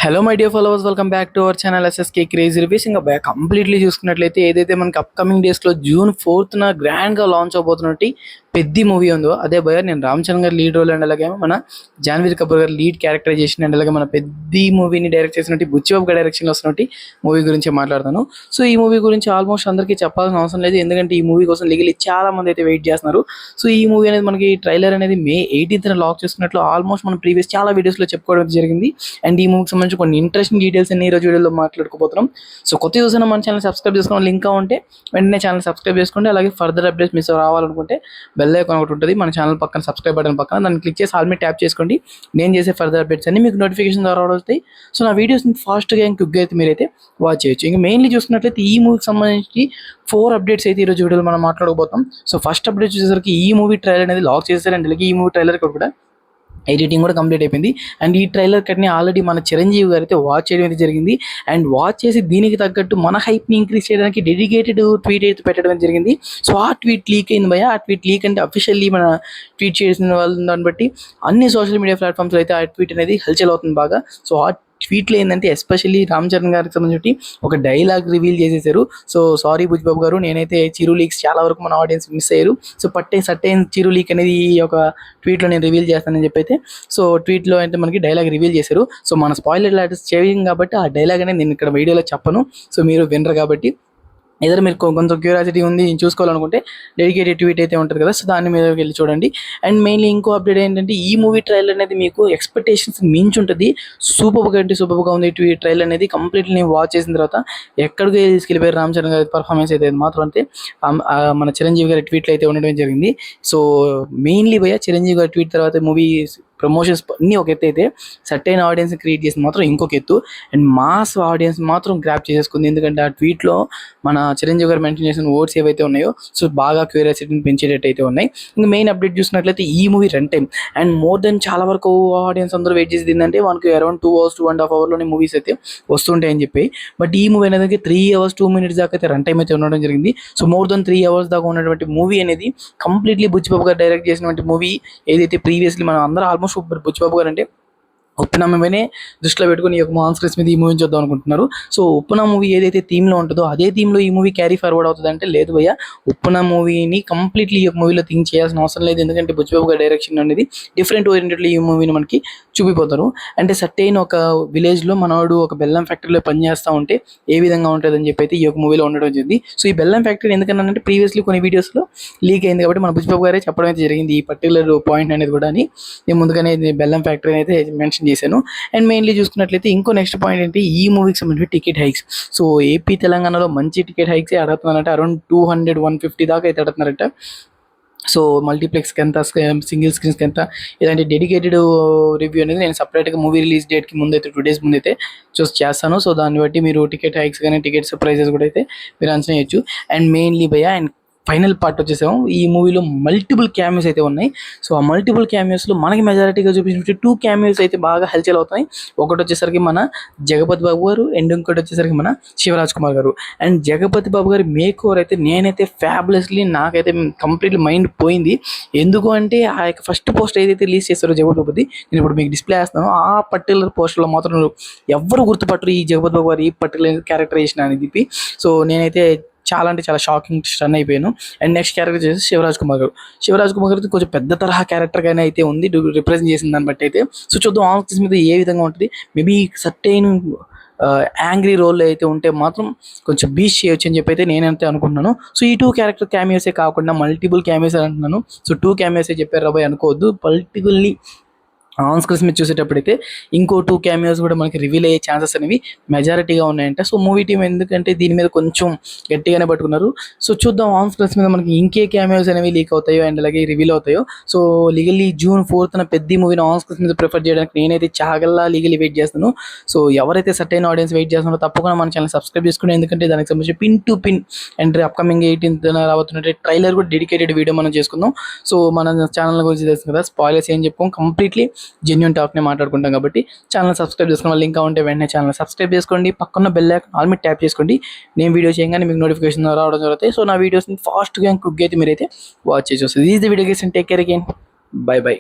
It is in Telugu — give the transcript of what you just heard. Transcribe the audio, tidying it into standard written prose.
Hello my dear followers, welcome back to our channel SSK crazy reviews. ఇంకా కంప్లీట్లీ చూసుకున్నట్లయితే ఏదైతే మనకి అప్కమింగ్ డేస్లో June 4th గ్రాండ్గా లాంచ్ అవబోతున్నట్టు పెద్ద మూవీ ఉందో అదే భయ. నేను రామ్ చరణ్ గారు లీడ్ రోల్ అండ్ అలాగే మన జాన్వీర్ కపూర్ గారు లీడ్ క్యారెక్టరైజేషన్ అండ్ అలాగే మన పెద్ద మూవీని డైరెక్ట్ చేసినట్టు బుచ్చిబాబు గారి డైరెక్షన్లో వస్తున్నట్టు మూవీ గురించి మాట్లాడతాను. సో ఈ మూవీ గురించి ఆల్మోస్ట్ అందరికీ చెప్పాల్సిన అవసరం లేదు, ఎందుకంటే ఈ మూవీ కోసం లీగలీ చాలా మంది అయితే వెయిట్ చేస్తున్నారు. సో ఈ మూవీ అనేది మనకి ట్రైలర్ అనేది May 18th లాంచ్ చేసుకున్నట్లు ఆల్మోస్ట్ మనం ప్రీవియస్ చాలా వీడియోస్లో చెప్పుకోవడం జరిగింది. అండ్ ఈ మూవీకి సంబంధించి కొన్ని ఇంట్రెస్టింగ్ డీటెయిల్స్ అన్ని ఈ రోజు వీడియోలో మాట్లాడుకోబోతున్నాం. సో కొత్త చూసిన మన ఛానల్ సబ్స్క్రైబ్ చేసుకోవాలి, లింక్ ఉంటే వెంటనే ఛానల్ సబ్స్క్రైబ్ చేసుకోండి. అలాగే ఫర్దర్ అప్డేట్స్ మిస్ రావాలనుకుంటే బెల్ ఐకాన్ ఒకటి ఉంటుంది మన ఛానల్ పక్కన, సబ్స్క్రైబ్ బటన్ పక్కన, దాన్ని క్లిక్ చేసి ఆల్ మీద ట్యాప్ చేసుకోండి. నేను చేసే ఫర్దర్ అప్డేట్స్ అన్ని మీకు నోటిఫికేషన్ ద్వారా వస్తాయి. సో నా వీడియోస్ని ఫాస్ట్గా ఇంకా క్విక్గా అయితే మీరైతే వాచ్ చేయొచ్చు. ఇంకా మెయిన్లీ చూసుకున్నట్లయితే ఈ మూవీకి సంబంధించి 4 అప్డేట్స్ అయితే ఈరోజు వీడియోలో మనం మాట్లాడబోతాం. సో ఫస్ట్ అప్డేట్ చూసేసరికి ఈ మూవీ ట్రైలర్ అనేది లాంచ్ చేశారు అండ్ అలాగే ఈ మూవీ ట్రైలర్ కూడా ఎడిటింగ్ కూడా కంప్లీట్ అయిపోయింది. అండ్ ఈ ట్రైలర్ కట్ని ఆల్రెడీ మన చిరంజీవి గారు అయితే వాచ్ చేయడం అయితే జరిగింది. అండ్ వాచ్ చేసి దీనికి తగ్గట్టు మన హైప్ని ఇంక్రీజ్ చేయడానికి డెడికేటెడ్ ట్వీట్ అయితే పెట్టడం జరిగింది. సో ఆ ట్వీట్ లీక్ అయింది భయ. ఆ ట్వీట్ లీక్ అంటే అఫీషియల్లీ మన ట్వీట్ చేసిన వాళ్ళు దాన్ని బట్టి అన్ని సోషల్ మీడియా ప్లాట్ఫామ్స్లో అయితే ఆ ట్వీట్ అనేది హల్చల్ అవుతుంది బాగా. సో ఆ ట్వీట్లో ఏంటంటే ఎస్పెషల్లీ రామ్ చరణ్ గారికి సంబంధించి ఒక డైలాగ్ రివీల్ చేసేసారు. సో సారీ బుచ్చిబాబు గారు, నేనైతే చిరు లీక్స్ చాలా వరకు మన ఆడియన్స్ మిస్ అయ్యారు. సో సట్టైన చిరు లీక్ అనేది ఈ ఒక ట్వీట్లో నేను రివీల్ చేస్తానని చెప్పి అయితే సో ట్వీట్లో అయితే మనకి డైలాగ్ రివీల్ చేశారు. సో మన స్పాయిలర్ అలర్ట్స్ చేయం కాబట్టి ఆ డైలాగ్ అనేది నేను ఇక్కడ వీడియోలో చెప్పను. సో మీరు వినరు కాబట్టి ఏదైనా మీరు కొంచెం క్యూరియాసిటీ ఉంది చూసుకోవాలనుకుంటే డెడికేటెడ్ ట్వీట్ అయితే ఉంటుంది కదా, సో దాన్ని మీద వెళ్ళి చూడండి. అండ్ మెయిన్లీ ఇంకో అప్డేట్ ఏంటంటే ఈ మూవీ ట్రైలర్ అనేది మీకు ఎక్స్పెక్టేషన్స్ మించి ఉంటుంది. సూపర్గా ఉంది ఈ ట్రైలర్ అనేది. కంప్లీట్లీ నేను వాచ్ చేసిన తర్వాత ఎక్కడికి తీసుకెళ్ళిపోయారు రామ్ చరణ్ గారి పర్ఫార్మెన్స్ అయితే మాత్రం అంతే మన చిరంజీవి గారి ట్వీట్లు అయితే ఉండడం జరిగింది. సో మెయిన్లీ భయ చిరంజీవి గారి ట్వీట్ తర్వాత మూవీ ప్రమోషన్స్ అన్నీ ఒక ఎత్తు అయితే సర్టైన్ ఆడియన్స్ క్రియేట్ చేసింది మాత్రం ఇంకొక ఎత్తు. అండ్ మాస్ ఆడియన్స్ మాత్రం గ్రాప్ చేసేసుకుంది, ఎందుకంటే ఆ ట్వీట్లో మన చిరంజీవి గారు మెన్షన్ చేసిన వర్డ్స్ ఏవైతే ఉన్నాయో సో బాగా క్యూరియాసిటీని పెంచేటట్టు అయితే ఉన్నాయి. ఇంకా మెయిన్ అప్డేట్ చూసినట్లయితే ఈ movie run time and more than చాలా వరకు ఆడియన్స్ అందరూ వెయిట్ చేసేది ఏంటంటే మనకి అరౌండ్ 2 hours 2.5 hours మూవీస్ అయితే వస్తుంటాయని చెప్పి. బట్ ఈ మూవీ అనేది 3 hours 2 minutes దాకా అయితే రన్ టైం అయితే ఉండడం జరిగింది. సో మోర్ దెన్ 3 hours దాకా ఉన్నటువంటి మూవీ అనేది కంప్లీట్లీ బుచ్చిబాబు గారు డైరెక్ట్ చేసినటువంటి మూవీ ఏదైతే ప్రీవియస్లీ మనం అందరూ ఆల్మోస్ట్ బుచ్చిబాబు గారు అంటే ఉప్పెన మూవీనే దృష్టిలో పెట్టుకుని ఈ యొక్క మాన్ స్క్రీన్స్ మీద ఈ మూవీ చూద్దాం అనుకుంటున్నారు. సో ఉప్పెన మూవీ ఏదైతే థీమ్లో ఉంటుందో అదే థీమ్లో ఈ మూవీ క్యారీ ఫార్వర్డ్ అవుతుంది అంటే లేదు భయ్య, ఉప్పెన మూవీని కంప్లీట్లీ ఈ యొక్క మూవీలో థింక్ చేయాల్సిన అవసరం లేదు, ఎందుకంటే బుచ్చిబాబు గారి డైరెక్షన్ అనేది డిఫరెంట్ ఓరియంటెడ్లో ఈ మూవీని మనకి చూపిపోతారు. అంటే సర్టైన్ ఒక విలేజ్లో మనవాడు ఒక బెల్లం ఫ్యాక్టరీలో పనిచేస్తూ ఉంటే ఏ విధంగా ఉంటుంది అని చెప్పి అయితే ఈ యొక్క మూవీలో ఉండడం జరిగింది. సో ఈ బెల్లం ఫ్యాక్టరీ ఎందుకన్నానంటే ప్రీవియస్లీ కొన్ని వీడియోస్లో లీక్ అయింది కాబట్టి మన బుచ్చిబాబు గారే చెప్పడం అయితే జరిగింది ఈ పర్టికులర్ పాయింట్ అనేది కూడా అని. నేను ముందుగానే బెల్లం ఫ్యాక్టరీ అయితే మెన్షన్ చేశాను. అండ్ మెయిన్లీ చూసుకున్నట్లయితే ఇంకో నెక్స్ట్ పాయింట్ ఏంటి, ఈ మూవీకి సంబంధించి టికెట్ హైక్స్. సో ఏపీ తెలంగాణలో మంచి టికెట్ హైక్స్ అడుగుతున్నారంటే అరౌండ్ 200-150 దాకా అయితే అడుగుతున్నారట. సో మల్టీప్లెక్స్కి ఎంత, సింగిల్ స్క్రీన్స్కి ఎంత, ఇలాంటి డెడికేటెడ్ రివ్యూ అనేది నేను సపరేట్గా మూవీ రిలీజ్ డేట్కి ముందైతే 2 days ముందైతే చేస్తాను. సో దాన్ని బట్టి మీరు టికెట్ హైక్స్ కానీ టికెట్స్ ప్రైజెస్ కూడా అయితే మీరు అంచనా వేయచ్చు. అండ్ మెయిన్లీ భయ అండ్ ఫైనల్ పార్ట్ వచ్చేసాము, ఈ మూవీలో మల్టిపుల్ క్యామియోస్ అయితే ఉన్నాయి. సో ఆ మల్టిపుల్ క్యామియోస్లో మనకి మెజారిటీగా చూపించిన 2 క్యామియోస్ అయితే బాగా హల్చల్ అవుతాయి. ఒకటి వచ్చేసరికి మన జగపతి బాబు గారు అండ్ ఇంకోటి వచ్చేసరికి మన శివరాజ్ కుమార్ గారు. అండ్ జగపతి బాబు గారి మేక్ ఓవర్ అయితే నేనైతే ఫ్యాబులస్లీ నాకైతే కంప్లీట్లీ మైండ్ పోయింది. ఎందుకు అంటే ఆ యొక్క ఫస్ట్ పోస్ట్ ఏదైతే రిలీజ్ చేస్తారో జగపతి, నేను ఇప్పుడు మీకు డిస్ప్లే చేస్తాను, ఆ పర్టికులర్ పోస్టర్లో మాత్రం ఎవరు గుర్తుపట్టరు ఈ జగపతి బాబు గారు ఈ పర్టికులర్ క్యారెక్టరైజేషన్ అని చెప్పి. సో నేనైతే చాలా అంటే చాలా షాకింగ్ స్టన్ అయిపోయాను. అండ్ నెక్స్ట్ క్యారెక్టర్ వచ్చేసి శివరాజ్ కుమార్ గారు. శివరాజ్ కుమార్ గారు కొంచెం పెద్ద తరహా క్యారెక్టర్గానే అయితే ఉంది రిప్రజెంట్ చేసిన దాన్ని బట్టి అయితే. సో చూద్దాం ఆన్ స్క్రీన్ మీద ఏ విధంగా ఉంటుంది. మేబీ సర్టైన్ యాంగ్రీ రోల్ అయితే ఉంటే మాత్రం కొంచెం బీచ్ చేయొచ్చు అని చెప్పి అయితే నేనైతే అనుకుంటున్నాను. సో ఈ 2 క్యారెక్టర్ క్యామియోసే కాకుండా మల్టిపుల్ క్యామియోస్ అంటున్నాను. సో 2 క్యామియోసే చెప్పారు రాబోయ్ అనుకోవద్దు. పర్టికులర్లీ ఆన్ స్క్రీన్స్ మీద చూసేటప్పుడైతే ఇంకో 2 క్యామియోస్ కూడా మనకి రివీల్ అయ్యే ఛాన్సెస్ అనేవి మెజారిటీగా ఉన్నాయంట. సో మూవీ టీం ఎందుకంటే దీని మీద కొంచెం గట్టిగానే పట్టుకున్నారు. సో చూద్దాం ఆన్ స్క్రీన్స్ మీద మనకి ఇంకే క్యామియోస్ అనేవి లీక్ అవుతాయో అండ్ అలాగే రివీల్ అవుతాయో. సో లీగల్లీ June 4th పెద్ద మూవీని ఆన్ స్క్రీన్స్ మీద ప్రిఫర్ చేయడానికి నేనైతే చాగల్లా లీగల్లీ వెయిట్ చేస్తాను. సో ఎవరైతే సర్టైన్ ఆడియన్స్ వెయిట్ చేస్తున్నారో తప్పకుండా మన ఛానల్ సబ్స్క్రైబ్ చేసుకుని, ఎందుకంటే దానికి సంబంధించి pin to pin and upcoming 18th రాబోతున్నట్టు ట్రైలర్ కూడా డెడికేటెడ్ వీడియో మనం చేసుకుందాం. సో మన ఛానల్ గురించి తెలుసు కదా, స్పాయిలర్స్ ఏం చెప్పుకోం, కంప్లీట్లీ జెన్యూన్ టాక్నే మాట్లాడుకుంటాం కాబట్టి ఛానల్ సబ్స్క్రైబ్ చేసుకుని వాళ్ళు ఇంకా ఉంటే వెంటనే ఛానల్ సబ్స్క్రైబ్ చేసుకోండి. పక్కన బెల్ ఐకాన్ ఆల్ మీద ట్యాప్ చేసుకోండి. నేను వీడియో చేయగానే మీకు నోటిఫికేషన్ రావడం జరుగుతాయి. సో నా వీడియోస్ని ఫాస్ట్గా క్విక్గా అయితే మీరైతే వాచ్ చేసి వస్తుంది. Is the video guys and take care again. Bye by.